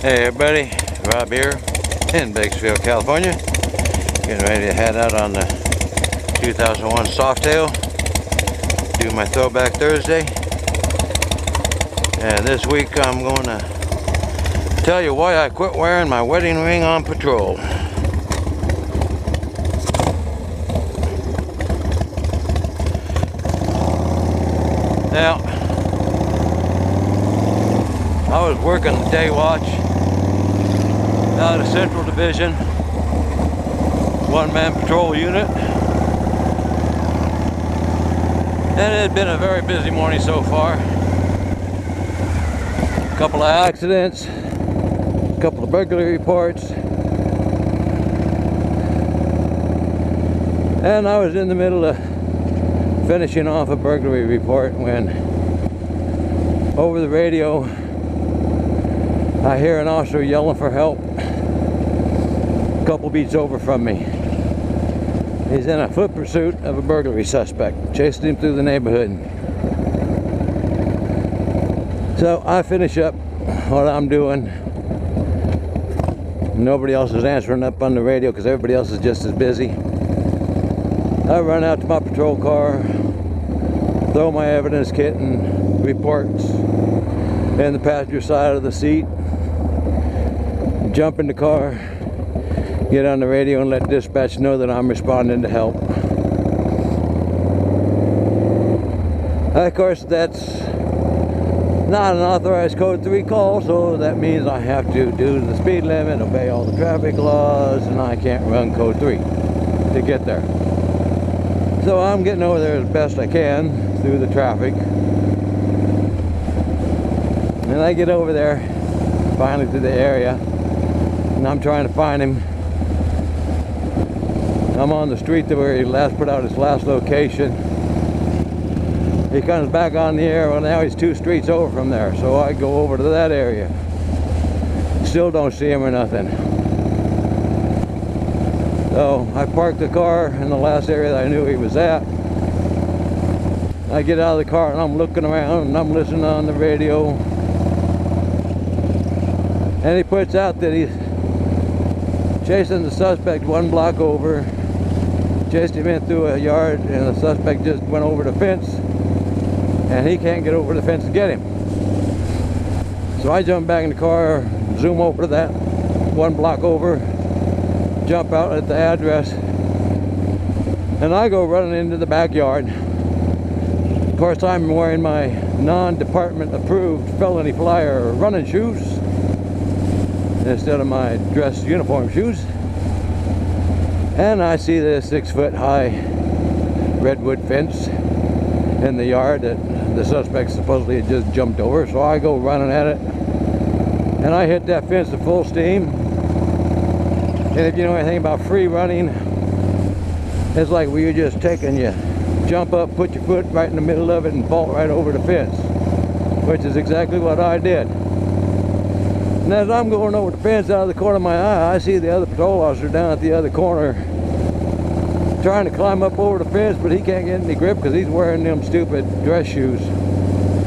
Hey everybody, Rob here in Bakersfield, California. Getting ready to head out on the 2001 Softail. Do my Throwback Thursday. And this week I'm going to tell you why I quit wearing my wedding ring on patrol. Now, I was working the day watch out of Central Division, one-man patrol unit, and it had been a very busy morning so far. A couple of accidents, a couple of burglary reports, and I was in the middle of finishing off a burglary report when over the radio I hear an officer yelling for help a couple beats over from me. He's in a foot pursuit of a burglary suspect, chasing him through the neighborhood. So I finish up what I'm doing. Nobody else is answering up on the radio because everybody else is just as busy. I run out to my patrol car, throw my evidence kit and reports in the passenger side of the seat, jump in the car, get on the radio and let dispatch know that I'm responding to help. Of course, that's not an authorized code 3 call, so that means I have to do the speed limit, obey all the traffic laws, and I can't run code 3 to get there. So I'm getting over there as best I can through the traffic. And I get over there, finally to the area, and I'm trying to find him. I'm on the street to where he last put out his last location. He comes back on the air, well now he's 2 streets over from there, so I go over to that area. Still don't see him or nothing. So I parked the car in the last area that I knew he was at. I get out of the car and I'm looking around and I'm listening on the radio. And he puts out that he's chasing the suspect 1 block over. Chased him in through a yard and the suspect just went over the fence. And he can't get over the fence to get him. So I jump back in the car, zoom over to that 1 block over, jump out at the address, and I go running into the backyard. Of course, I'm wearing my non-department approved felony flyer running shoes instead of my dress uniform shoes. And I see this 6-foot high redwood fence in the yard that the suspect supposedly had just jumped over. So I go running at it and I hit that fence at full steam. And if you know anything about free running, it's like where you just take and you jump up, put your foot right in the middle of it and vault right over the fence, which is exactly what I did. And as I'm going over the fence out of the corner of my eye, I see the other patrol officer down at the other corner trying to climb up over the fence, but he can't get any grip because he's wearing them stupid dress shoes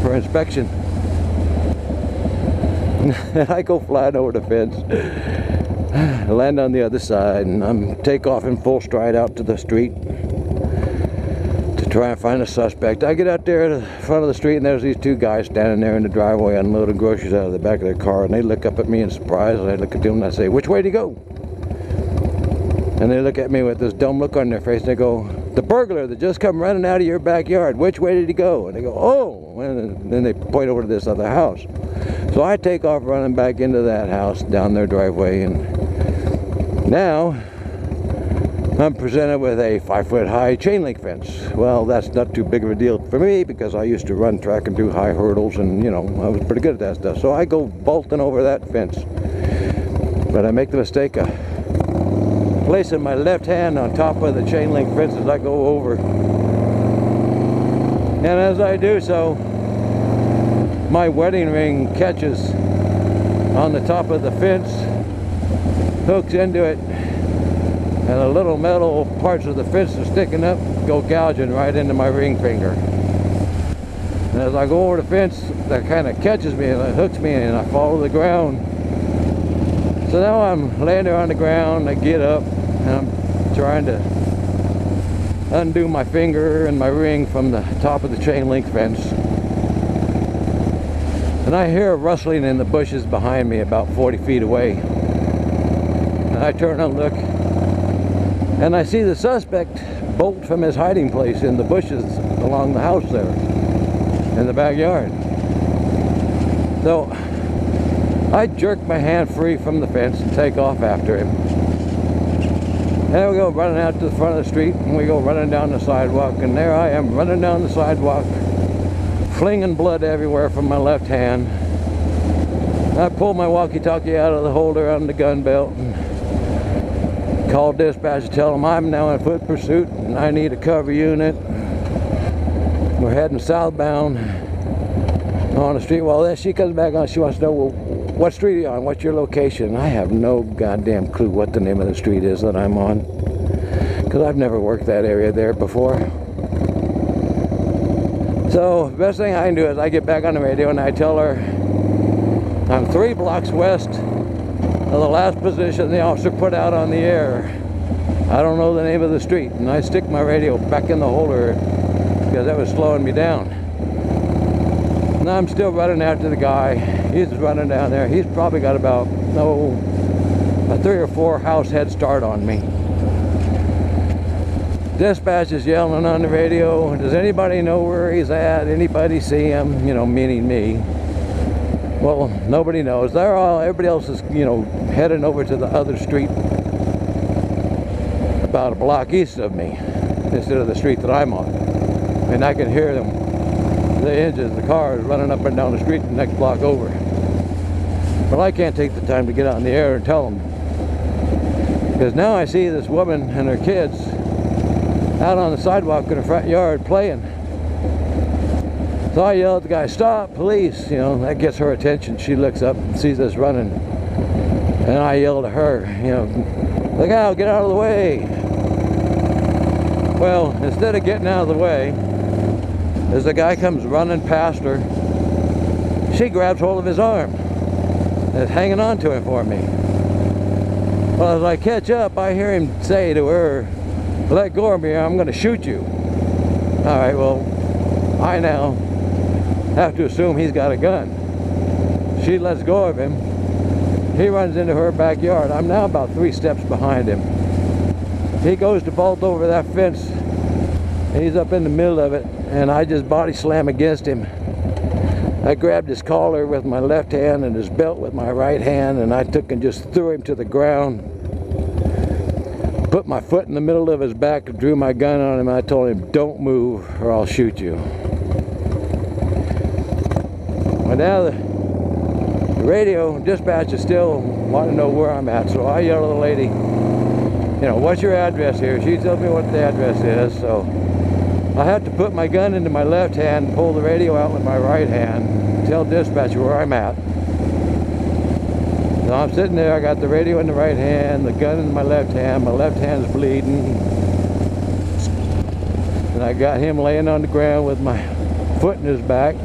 for inspection. And I go flying over the fence, land on the other side, and I'm take off in full stride out to the street to try and find a suspect. I get out there to the front of the street and there's these 2 guys standing there in the driveway unloading groceries out of the back of their car, and they look up at me in surprise, and I look at them and I say, "Which way did he go?" And they look at me with this dumb look on their face and they go, "The burglar that just come running out of your backyard, which way did he go?" And they go, "Oh," and then they point over to this other house. So I take off running back into that house down their driveway, and now I'm presented with a 5-foot high chain link fence. Well, that's not too big of a deal for me because I used to run track and do high hurdles, and you know, I was pretty good at that stuff. So I go bolting over that fence, but I make the mistake of placing my left hand on top of the chain link fence as I go over. And as I do so, my wedding ring catches on the top of the fence, hooks into it, and the little metal parts of the fence are sticking up, go gouging right into my ring finger. And as I go over the fence, that kind of catches me and it hooks me and I fall to the ground. So now I'm laying there on the ground. I get up and I'm trying to undo my finger and my ring from the top of the chain link fence. And I hear a rustling in the bushes behind me about 40 feet away. And I turn and look, and I see the suspect bolt from his hiding place in the bushes along the house there in the backyard. So I jerk my hand free from the fence and take off after him. And we go running out to the front of the street, and we go running down the sidewalk, and there I am running down the sidewalk, flinging blood everywhere from my left hand. I pull my walkie-talkie out of the holder on the gun belt and call dispatch to tell them I'm now in foot pursuit and I need a cover unit. We're heading southbound on the street. Well, then she comes back on, she wants to know, well, what street are you on? What's your location? I have no goddamn clue what the name of the street is that I'm on, because I've never worked that area there before. So the best thing I can do is I get back on the radio and I tell her I'm 3 blocks west of the last position the officer put out on the air. I don't know the name of the street, and I stick my radio back in the holder because that was slowing me down. And I'm still running after the guy. He's running down there. He's probably got about, a 3 or 4 house head start on me. Dispatch is yelling on the radio, does anybody know where he's at? Anybody see him? You know, meaning me. Well, nobody knows. Everybody else is, heading over to the other street about a block east of me instead of the street that I'm on. And I can hear them, the engines, the cars running up and down the street the next block over. But I can't take the time to get on the air and tell them, because now I see this woman and her kids out on the sidewalk in the front yard playing. So I yell at the guy, stop, police. That gets her attention. She looks up and sees us running. And I yell to her, look out, get out of the way. Well, instead of getting out of the way, as the guy comes running past her, she grabs hold of his arm and is hanging on to him for me. Well, as I catch up, I hear him say to her, let go of me, I'm going to shoot you. All right, well, I now have to assume he's got a gun. She lets go of him. He runs into her backyard. I'm now about 3 steps behind him. He goes to vault over that fence. He's up in the middle of it, and I just body slam against him. I grabbed his collar with my left hand and his belt with my right hand, and I took and just threw him to the ground. Put my foot in the middle of his back, drew my gun on him, and I told him, don't move or I'll shoot you. But now the radio dispatch is still wanting to know where I'm at, so I yell to the lady, what's your address here? She tells me what the address is, so I have to put my gun into my left hand, pull the radio out with my right hand, tell dispatch where I'm at. So I'm sitting there, I got the radio in the right hand, the gun in my left hand's bleeding. And I got him laying on the ground with my foot in his back.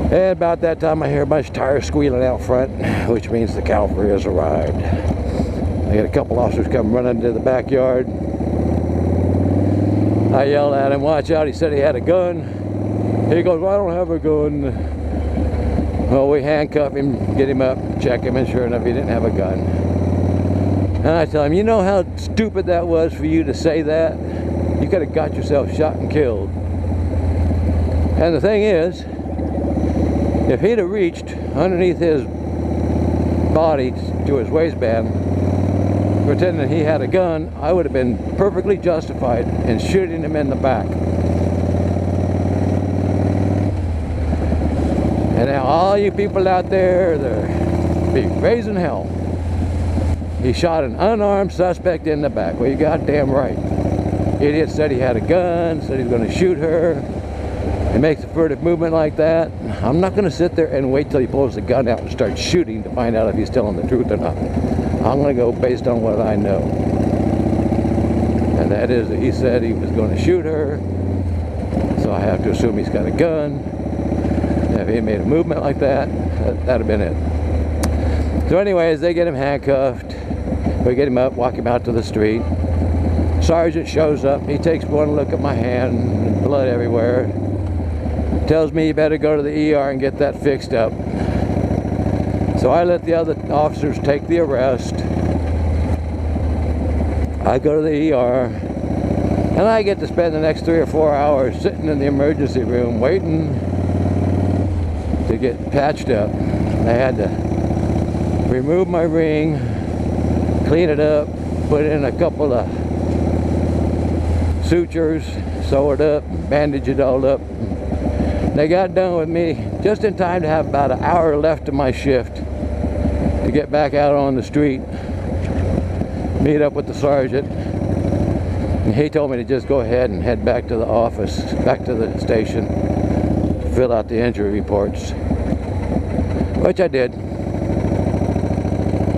And about that time I hear a bunch of tires squealing out front, which means the cavalry has arrived. I got a couple officers come running into the backyard. I yelled at him, watch out, he said he had a gun. He goes, well, I don't have a gun. Well, we handcuff him, get him up, check him, and sure enough, he didn't have a gun. And I tell him, you know how stupid that was for you to say that? You could have got yourself shot and killed. And the thing is, if he'd have reached underneath his body to his waistband, pretending he had a gun, I would have been perfectly justified in shooting him in the back. And now all you people out there, they're be raising hell. He shot an unarmed suspect in the back. Well, you goddamn right. Idiot said he had a gun, said he was going to shoot her. He makes a furtive movement like that. I'm not going to sit there and wait till he pulls the gun out and starts shooting to find out if he's telling the truth or not. I'm going to go based on what I know. And that is that he said he was going to shoot her. So I have to assume he's got a gun. If he made a movement like that, that'd have been it. So anyways, they get him handcuffed. We get him up, walk him out to the street. Sergeant shows up. He takes one look at my hand, blood everywhere. Tells me you better go to the ER and get that fixed up. So I let the other officers take the arrest. I go to the ER, and I get to spend the next 3 or 4 hours sitting in the emergency room waiting to get patched up. I had to remove my ring, clean it up, put in a couple of sutures, sew it up, bandage it all up. They got done with me just in time to have about an hour left of my shift to get back out on the street, meet up with the sergeant. And he told me to just go ahead and head back to the office, back to the station, fill out the injury reports, which I did.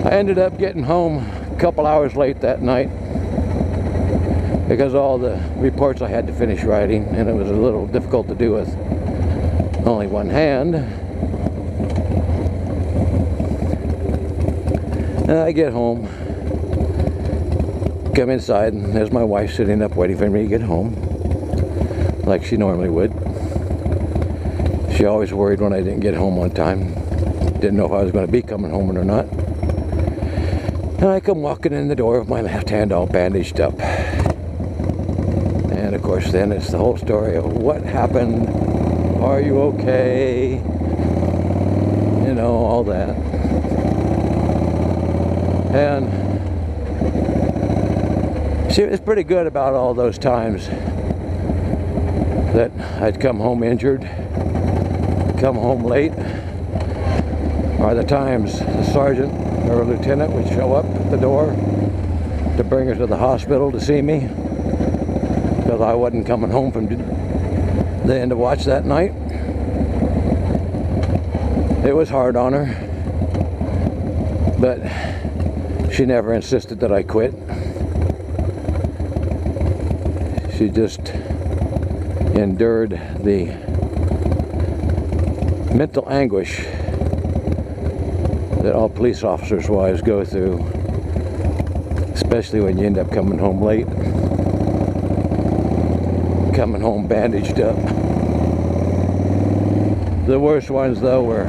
I ended up getting home a couple hours late that night because all the reports I had to finish writing, and it was a little difficult to do with only one hand. And I get home, come inside, and there's my wife sitting up waiting for me to get home, like she normally would. She always worried when I didn't get home on time. Didn't know if I was going to be coming home or not. And I come walking in the door with my left hand all bandaged up. And of course then it's the whole story of what happened. Are you okay? You know, all that. And she was pretty good about all those times that I'd come home injured, come home late, or the times the sergeant or a lieutenant would show up at the door to bring her to the hospital to see me because I wasn't coming home from the end of watch that night. It was hard on her, but she never insisted that I quit. She just endured the mental anguish that all police officers' wives go through, especially when you end up coming home late, coming home bandaged up. The worst ones though were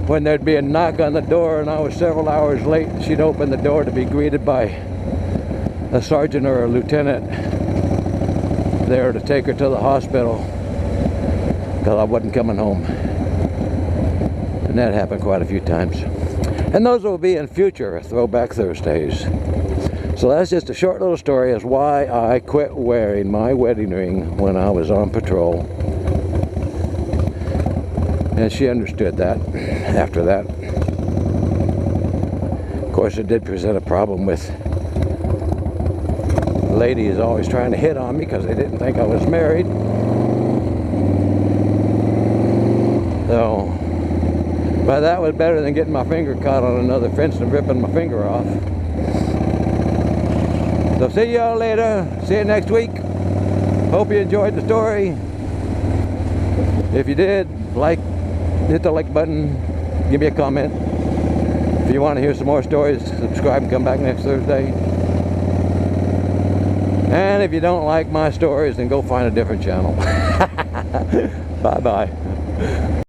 when there'd be a knock on the door and I was several hours late, and she'd open the door to be greeted by a sergeant or a lieutenant there to take her to the hospital because I wasn't coming home. And that happened quite a few times. And those will be in future Throwback Thursdays. So that's just a short little story as why I quit wearing my wedding ring when I was on patrol. And she understood that after that. Of course, it did present a problem with ladies always trying to hit on me because they didn't think I was married. So, but that was better than getting my finger caught on another fence and ripping my finger off. So see y'all later. See you next week. Hope you enjoyed the story. If you did, hit the like button. Give me a comment. If you want to hear some more stories, subscribe and come back next Thursday. And if you don't like my stories, then go find a different channel. Bye-bye.